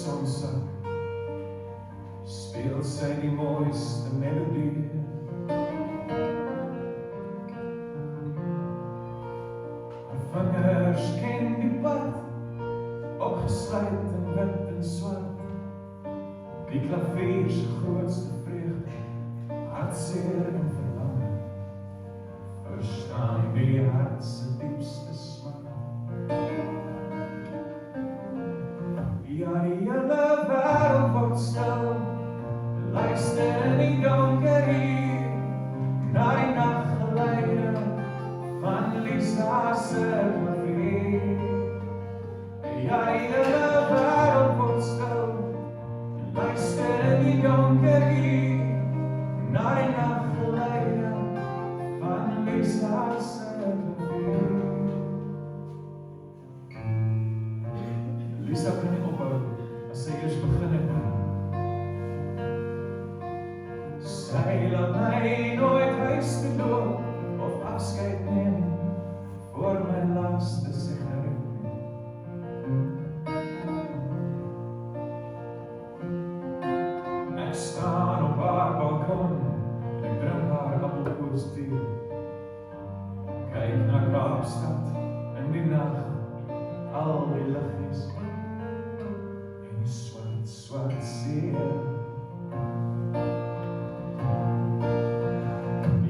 son sak, speel sy die mooiste melodie. Haar vingers ken die pad, opgesluit in wit en swart. Die klavier se grootste vreugde, hartseer en verlange, verstaan die hart se diepste smart. Ja, die hele wêreld word stil, luister in die donker hier, na die nachtgeleide van Lisa se klavier. Ja, die hele wêreld word stil, luister in die donker hier, na die nachtgeleide van Lisa se klavier. Lisa kan nie ophou as sy eers begin het. Sy laat my nooit huis toe loop of afskeid neem voor my laaste sigaret. Ek staan op haar balkon en ek drink haar appelkoos tee. Kyk na Kaapstad in die nag, al die liggies en die swart see.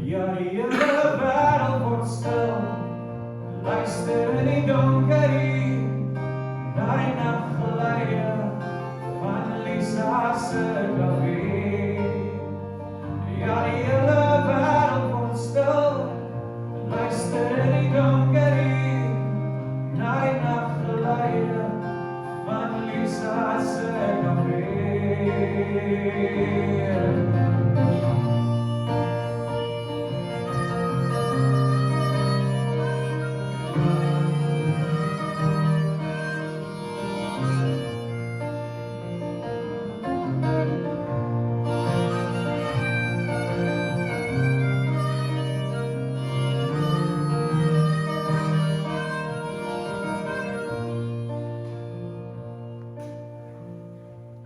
Ja, die hele wêreld word stil, luister in die donker hier, na die nachtgeleide van Lisa se klavier. Ja, die hele wêreld word stil, luister in die donker hier, na die nachtgeleide van Lisa se klavier.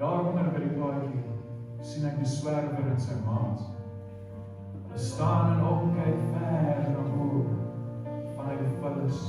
Daaronder by die paadjie sien ek die swerwer en sy maats. Hulle staan en opkyk ver na bo vanuit die vullis